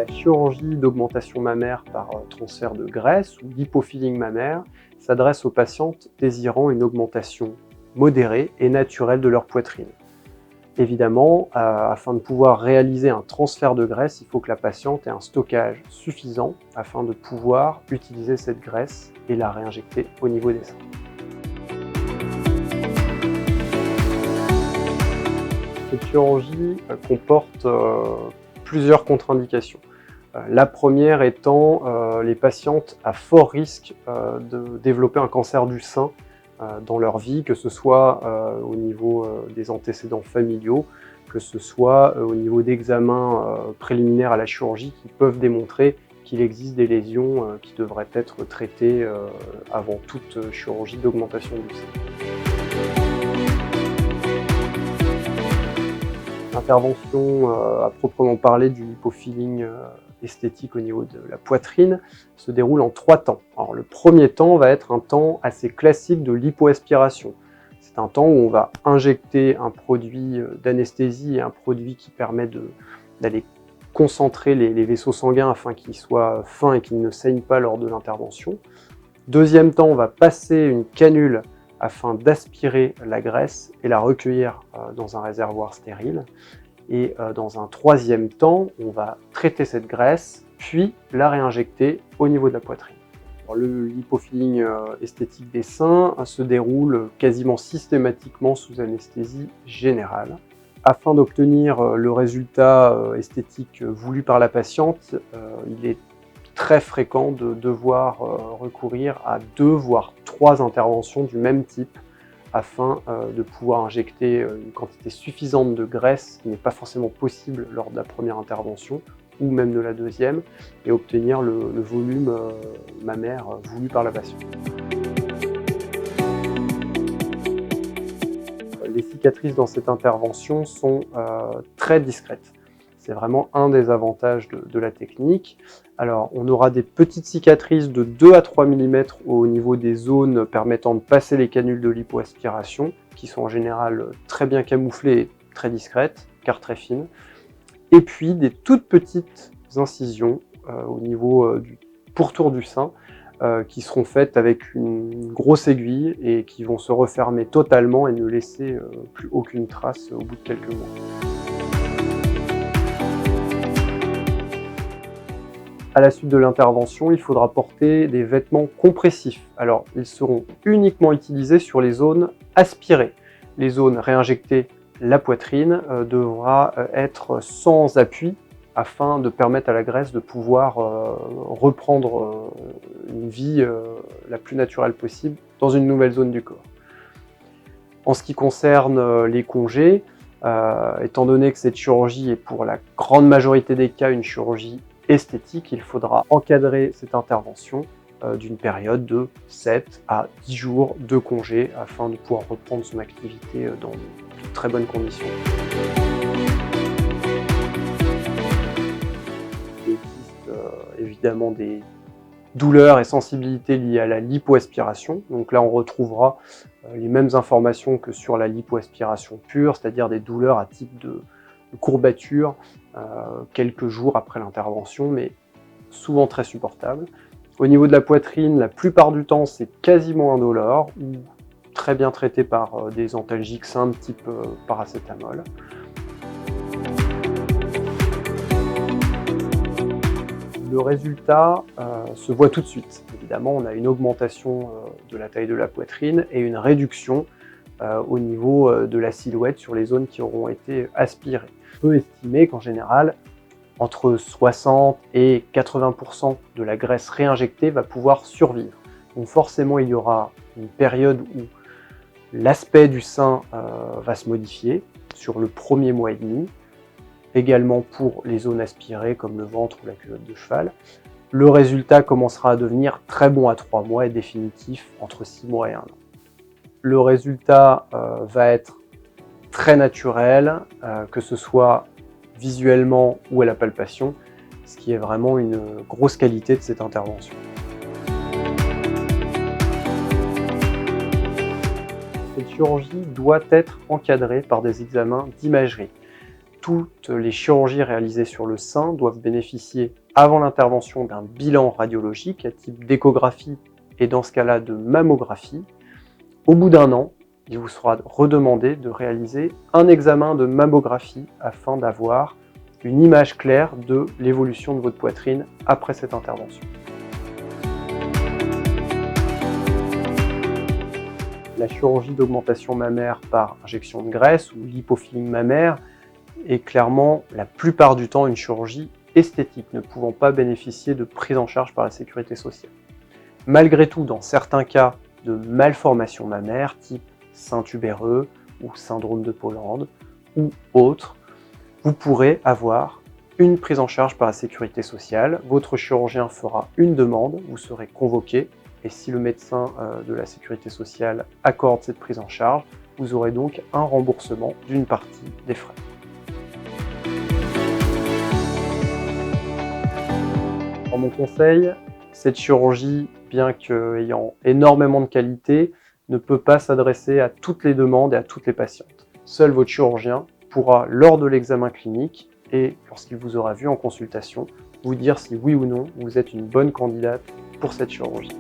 La chirurgie d'augmentation mammaire par transfert de graisse ou lipofilling mammaire s'adresse aux patientes désirant une augmentation modérée et naturelle de leur poitrine. Évidemment, afin de pouvoir réaliser un transfert de graisse, il faut que la patiente ait un stockage suffisant afin de pouvoir utiliser cette graisse et la réinjecter au niveau des seins. Cette chirurgie comporte plusieurs contre-indications. La première étant les patientes à fort risque de développer un cancer du sein dans leur vie, que ce soit au niveau des antécédents familiaux, que ce soit au niveau d'examens préliminaires à la chirurgie qui peuvent démontrer qu'il existe des lésions qui devraient être traitées avant toute chirurgie d'augmentation du sein. L'intervention à proprement parler du lipofilling esthétique au niveau de la poitrine se déroule en 3 temps. Alors, le premier temps va être un temps assez classique de lipoaspiration. C'est un temps où on va injecter un produit d'anesthésie et un produit qui permet d'aller concentrer les vaisseaux sanguins afin qu'ils soient fins et qu'ils ne saignent pas lors de l'intervention. Deuxième temps, on va passer une canule afin d'aspirer la graisse et la recueillir dans un réservoir stérile. Et dans un troisième temps, on va traiter cette graisse, puis la réinjecter au niveau de la poitrine. Alors, le lipofilling esthétique des seins se déroule quasiment systématiquement sous anesthésie générale. Afin d'obtenir le résultat esthétique voulu par la patiente, il est très fréquent de devoir recourir à 2 voire 3 interventions du même type afin de pouvoir injecter une quantité suffisante de graisse qui n'est pas forcément possible lors de la première intervention ou même de la deuxième et obtenir le volume mammaire voulu par la patiente. Les cicatrices dans cette intervention sont très discrètes. C'est vraiment un des avantages de la technique. Alors, on aura des petites cicatrices de 2 à 3 mm au niveau des zones permettant de passer les canules de lipoaspiration, qui sont en général très bien camouflées et très discrètes, car très fines. Et puis des toutes petites incisions au niveau du pourtour du sein, qui seront faites avec une grosse aiguille et qui vont se refermer totalement et ne laisser plus aucune trace au bout de quelques mois. À la suite de l'intervention, il faudra porter des vêtements compressifs. Alors, ils seront uniquement utilisés sur les zones aspirées. Les zones réinjectées, la poitrine, devra être sans appui afin de permettre à la graisse de pouvoir reprendre une vie la plus naturelle possible dans une nouvelle zone du corps. En ce qui concerne les congés, étant donné que cette chirurgie est pour la grande majorité des cas une chirurgie esthétique, il faudra encadrer cette intervention d'une période de 7 à 10 jours de congé afin de pouvoir reprendre son activité dans de très bonnes conditions. Il existe évidemment des douleurs et sensibilités liées à la lipoaspiration. Donc là, on retrouvera les mêmes informations que sur la lipoaspiration pure, c'est-à-dire des douleurs à type de courbature quelques jours après l'intervention, mais souvent très supportable. Au niveau de la poitrine, la plupart du temps, c'est quasiment indolore ou très bien traité par des antalgiques simples type paracétamol. Le résultat se voit tout de suite. Évidemment, on a une augmentation de la taille de la poitrine et une réduction au niveau de la silhouette sur les zones qui auront été aspirées. On peut estimer qu'en général, entre 60 et 80% de la graisse réinjectée va pouvoir survivre. Donc forcément, il y aura une période où l'aspect du sein va se modifier sur le premier mois et demi, également pour les zones aspirées comme le ventre ou la culotte de cheval. Le résultat commencera à devenir très bon à 3 mois et définitif entre 6 mois et 1 an. Le résultat va être très naturel, que ce soit visuellement ou à la palpation, ce qui est vraiment une grosse qualité de cette intervention. Cette chirurgie doit être encadrée par des examens d'imagerie. toutes les chirurgies réalisées sur le sein doivent bénéficier avant l'intervention d'un bilan radiologique à type d'échographie et dans ce cas-là de mammographie. Au bout d'un an, il vous sera redemandé de réaliser un examen de mammographie afin d'avoir une image claire de l'évolution de votre poitrine après cette intervention. La chirurgie d'augmentation mammaire par injection de graisse ou lipofilling mammaire est clairement la plupart du temps une chirurgie esthétique, ne pouvant pas bénéficier de prise en charge par la sécurité sociale. Malgré tout, dans certains cas de malformation mammaire, type sein tubéreux ou syndrome de Poland ou autre, vous pourrez avoir une prise en charge par la sécurité sociale. Votre chirurgien fera une demande, vous serez convoqué, et si le médecin de la sécurité sociale accorde cette prise en charge, vous aurez donc un remboursement d'une partie des frais. Dans mon conseil, cette chirurgie, bien qu'ayant énormément de qualité, ne peut pas s'adresser à toutes les demandes et à toutes les patientes. Seul votre chirurgien pourra, lors de l'examen clinique et lorsqu'il vous aura vu en consultation, vous dire si oui ou non vous êtes une bonne candidate pour cette chirurgie.